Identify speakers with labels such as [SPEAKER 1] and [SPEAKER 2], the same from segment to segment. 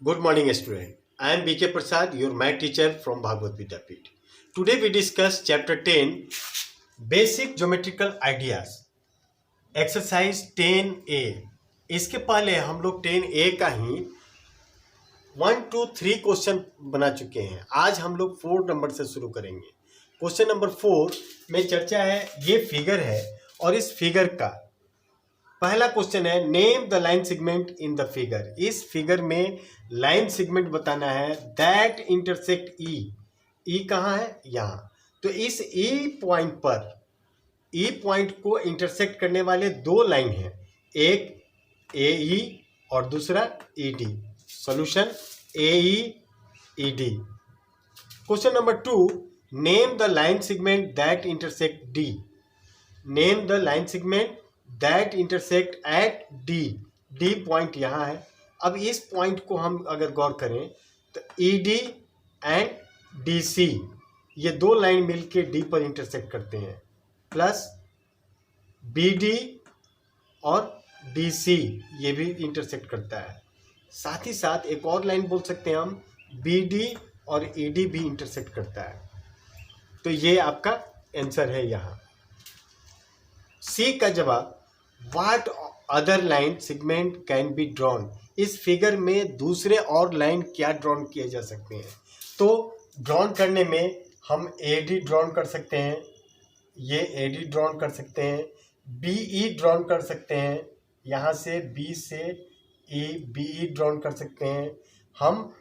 [SPEAKER 1] Good morning, student. I am BK Prasad, your math teacher from Bhagavad Vidyapith. Today we discuss chapter 10, Basic Geometrical Ideas, exercise 10A. इसके पहले हम लोग 10A का ही 1, 2, 3 question बना चुके हैं। आज हम लोग 4 नंबर से शुरू करेंगे। क्वेश्चन नंबर 4 में चर्चा है, ये फिगर है और इस फिगर का पहला क्वेश्चन है, name the line segment in the figure. इस फिगर में लाइन सेगमेंट बताना है दैट इंटरसेक्ट ई। ई कहाँ है? यहाँ। तो इस ई पॉइंट पर, ई पॉइंट को इंटरसेक्ट करने वाले दो लाइन हैं, एक ए ई और दूसरा E D. Solution A E D. Question number 2, name the line segment that intersect D. Name the line segment that intersect at D. D point यहाँ है। अब इस पॉइंट को हम अगर गौर करें तो E D and D C, ये दो लाइन मिलके डी पर इंटरसेक्ट करते हैं, प्लस बी डी और डी सी ये भी इंटरसेक्ट करता है। साथ ही साथ एक और लाइन बोल सकते हैं हम, बी डी और ई डी भी इंटरसेक्ट करता है। तो ये आपका आंसर है यहाँ। सी का जवाब, what other line segment can be drawn. इस फिगर में दूसरे और लाइन क्या ड्रॉन किए जा सकते हैं? तो ड्रॉन करने में हम ए डी ड्रॉन कर सकते हैं, ये ए डी ड्रॉन कर सकते हैं, बी ई ड्रॉन कर सकते हैं, यहाँ से बी से ई बी ई ड्रॉन कर सकते हैं। हम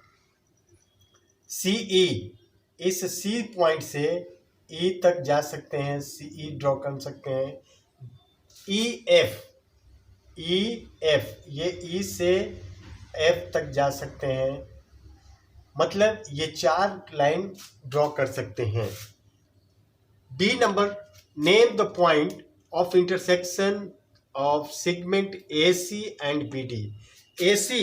[SPEAKER 1] सी ई, इस सी पॉइंट से ई तक जा सकते हैं, सी ई ड्रॉ कर सकते हैं। ई एफ, ये ई से एफ तक जा सकते हैं, मतलब ये 4 लाइन ड्रॉ कर सकते हैं। D number, name the point of intersection of segment A C and B D. A C,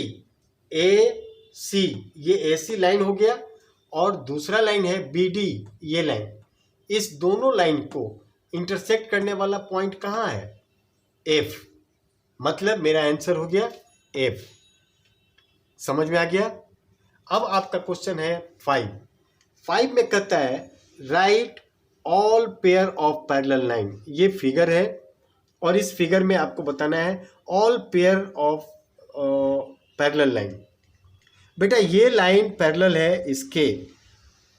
[SPEAKER 1] ये ए सी लाइन हो गया और दूसरा लाइन है बी डी, ये लाइन। इस दोनों लाइन को इंटरसेक्ट करने वाला पॉइंट कहाँ है? एफ। मतलब मेरा आंसर हो गया एफ। समझ में आ गया? अब आपका क्वेश्चन है 5 में कहता है, right all pair of parallel line. ये फिगर है और इस फिगर में आपको बताना है all pair of parallel line. बेटा ये लाइन पैरेलल है इसके,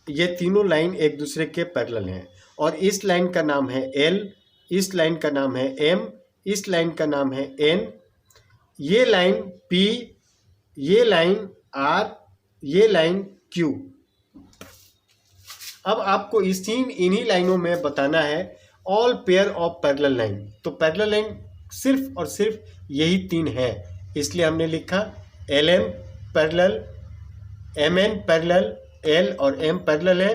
[SPEAKER 1] ये तीनों लाइन एक दूसरे के पैरेलल हैं और इस लाइन का नाम है एल, इस लाइन का नाम है एम, इस लाइन का नाम है एन, ये लाइन पी, ये लाइन आर, ये क्यू क्यू। अब आपको इन्हीं लाइनों में बताना है all pair of parallel line. तो पैरेलल लाइन सिर्फ और सिर्फ यही 3 है, इसलिए हमने लिखा L M parallel, M N parallel, L और एम पैरेलल है,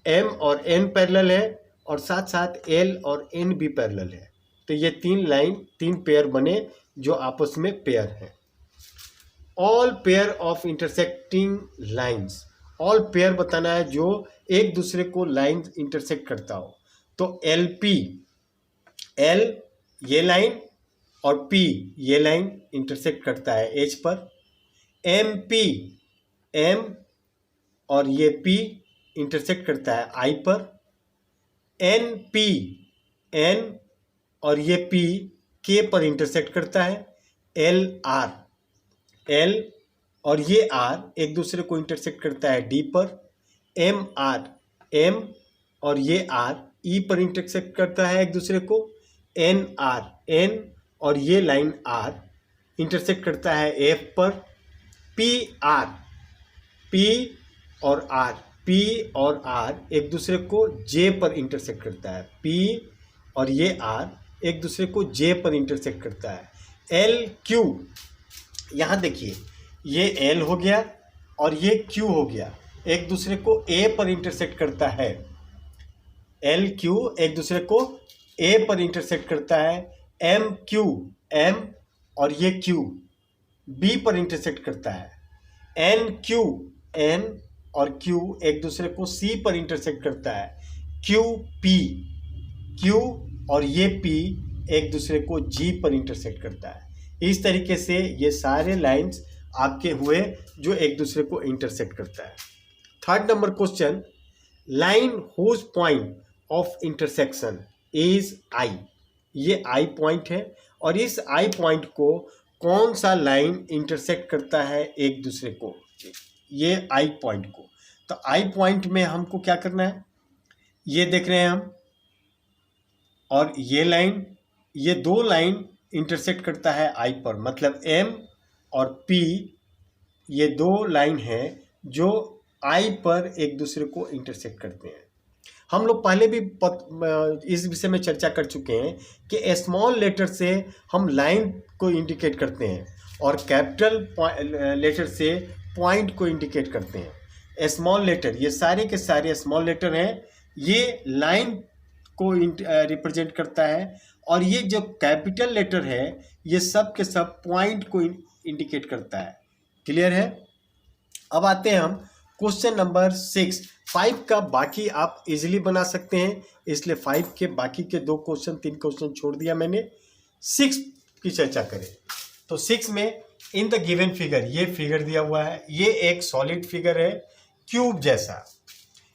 [SPEAKER 1] एम और एन पैरेलल है और साथ साथ एल और एन भी पैरेलल है। तो ये 3 पेयर बने जो आपस में पेयर हैं। All pair of intersecting lines, all pair बताना है जो एक दूसरे को लाइन इंटरसेक्ट करता हो। तो एल पी, एल ये लाइन और पी ये लाइन इंटरसेक्ट करता है एच पर। एम पी, एम और ये पी इंटरसेक्ट करता है आई पर। एन पी, एन और ये पी के पर इंटरसेक्ट करता है। एल आर, एल और ये आर एक दूसरे को इंटरसेक्ट करता है डी पर। एम आर, एम और ये आर ई पर इंटरसेक्ट करता है एक दूसरे को। एन आर, एन और ये लाइन आर इंटरसेक्ट करता है एफ पर। पी आर, पी और आर, पी और आर एक दूसरे को जे पर इंटरसेक्ट करता है। पी और ये आर एक दूसरे को जे पर इंटरसेक्ट करता है। एल क्यू, यहाँ देखिए ये एल हो गया और ये क्यू हो गया, एक दूसरे को ए पर इंटरसेक्ट करता है। एल क्यू एक दूसरे को ए पर इंटरसेक्ट करता है। एम क्यू, एम और ये क्यू बी पर इंटरसेक्ट करता है। एन क्यू, एन और क्यू एक दूसरे को सी पर इंटरसेक्ट करता है। क्यू पी, क्यू और ये पी एक दूसरे को जी पर इंटरसेक्ट करता है। इस तरीके से ये सारे लाइंस आपके हुए जो एक दूसरे को इंटरसेक्ट करता है। Third number question, line whose point of intersection is I. ये आई पॉइंट है और इस आई पॉइंट को कौन सा लाइन इंटरसेक्ट करता है एक दूसरे को, ये आई पॉइंट को। तो आई पॉइंट में हमको क्या करना है, ये देख रहे हैं हम, और ये लाइन, ये दो लाइन इंटरसेक्ट करता है आई पर, मतलब एम और पी, ये दो लाइन है जो आई पर एक दूसरे को इंटरसेक्ट करते हैं। हम लोग पहले भी इस विषय में चर्चा कर चुके हैं कि स्मॉल लेटर से हम लाइन को इंडिकेट करते हैं और कैपिटल लेटर से पॉइंट को इंडिकेट करते हैं। स्मॉल लेटर, ये सारे के सारे स्मॉल लेटर हैं, ये लाइन को रिप्रेजेंट करता है, और ये जो कैपिटल लेटर है ये सब के सब पॉइंट को इंडिकेट करता है। क्लियर है? अब आते हैं हम क्वेश्चन नंबर 6। 5 का बाकी आप इजीली बना सकते हैं, इसलिए 5 के बाकी के 2 क्वेश्चन 3 क्वेश्चन छोड़ दिया मैंने। 6 की चर्चा करें तो 6 में इन द गिवन फिगर, ये फिगर दिया हुआ है, ये एक सॉलिड फिगर है क्यूब जैसा।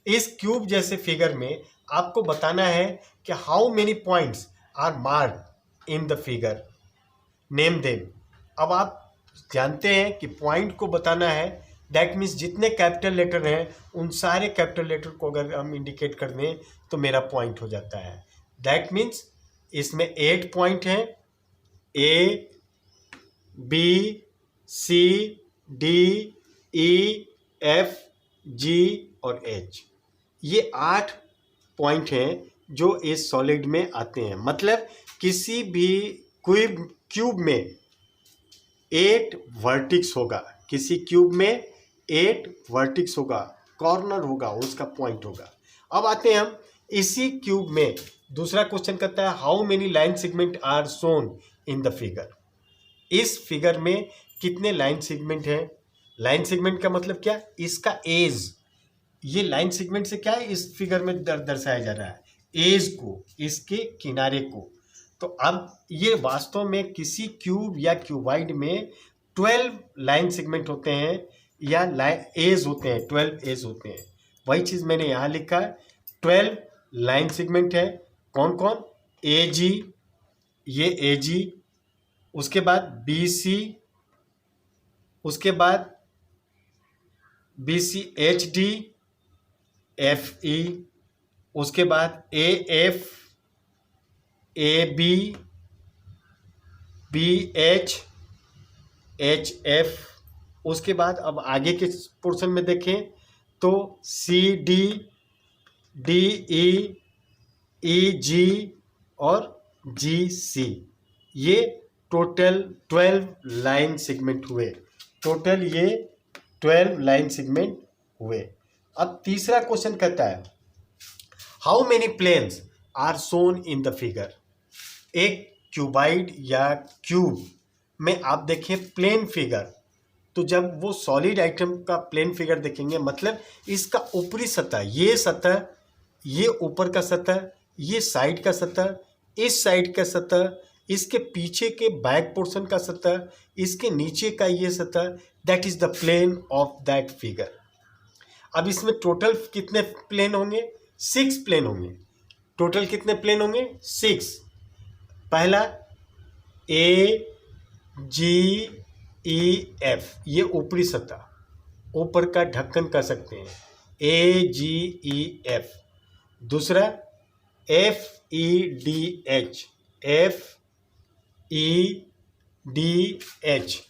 [SPEAKER 1] इस क्यूब जैसे फिगर में आपको बताना है कि how many points are marked in the figure, name them. अब आप जानते हैं कि पॉइंट को बताना है, दैट मीन्स जितने कैपिटल लेटर हैं उन सारे कैपिटल लेटर को अगर हम इंडिकेट कर दें तो मेरा पॉइंट हो जाता है। दैट मीन्स इसमें 8 पॉइंट हैं, A B C D E F G और एच, ये 8 पॉइंट हैं जो इस सॉलिड में आते हैं। मतलब किसी भी क्यूब में 8 वर्टिक्स होगा, किसी क्यूब में 8 वर्टिक्स होगा, कॉर्नर होगा, उसका पॉइंट होगा। अब आते हैं हम इसी क्यूब में, दूसरा क्वेश्चन कहता है how many line segment are shown in the figure. इस फिगर में कितने लाइन सेगमेंट हैं? लाइन सेगमेंट का मतलब क्या? इसका एज, ये लाइन सेगमेंट से क्या है इस फिगर में दर्शाया जा रहा है, एज को, इसके किनारे को। तो अब ये वास्तव में किसी क्यूब या क्यूबाइड में 12 लाइन सेगमेंट होते हैं या एज होते हैं, 12 एज होते हैं। वही चीज़ मैंने यहाँ लिखा है, 12 लाइन सेगमेंट है। कौन कौन? ए जी, ये ए जी, उसके बाद बी सी, उसके बाद B C H D F E, उसके बाद A F, A B, B H, H F. उसके बाद अब आगे के पोर्शन में देखें तो सी डी, डी ई, ई जी और जी सी, ये टोटल 12 लाइन सेगमेंट हुए। टोटल ये 12 लाइन सेगमेंट हुए। अब तीसरा क्वेश्चन कहता है how many planes are shown in the figure. एक क्यूबाइड या क्यूब में आप देखें प्लेन फिगर, तो जब वो सॉलिड आइटम का प्लेन फिगर देखेंगे मतलब इसका ऊपरी सतह, ये सतह, ये ऊपर का सतह, ये साइड का सतह, इस साइड का सतह, इसके पीछे के बैक पोर्शन का सतह, इसके नीचे का ये सतह, that is the plane of that figure. अब इसमें टोटल कितने प्लेन होंगे? 6 प्लेन होंगे। टोटल कितने प्लेन होंगे? 6। पहला ए जी ई एफ, ये ऊपरी सतह, ऊपर का ढक्कन कह सकते हैं, ए जी ई एफ। दूसरा F E D H, F E D H,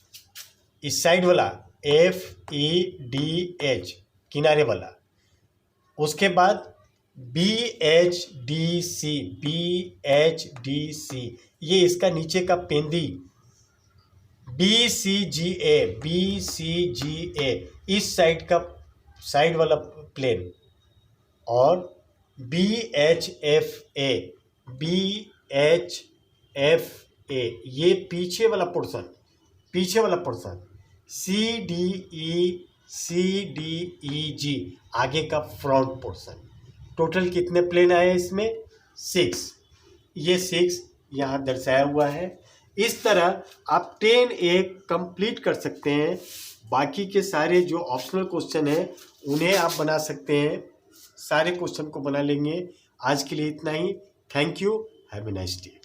[SPEAKER 1] इस साइड वाला एफ ई डी एच, किनारे वाला। उसके बाद B H D C, B H D C, ये इसका नीचे का पेंदी। बी सी जी ए, बी सी जी ए, इस साइड का साइड वाला प्लेन। और B H F A, B H F A, ये पीछे वाला पोर्शन, पीछे वाला portion. C D E, C D E G, आगे का फ्रंट पोर्शन। टोटल कितने प्लेन आए इसमें? 6। ये 6 यहाँ दर्शाया हुआ है। इस तरह आप 10A कंप्लीट कर सकते हैं। बाकी के सारे जो ऑप्शनल क्वेश्चन हैं उन्हें आप बना सकते हैं, सारे क्वेश्चन को बना लेंगे। आज के लिए इतना ही। Thank you, have a nice day.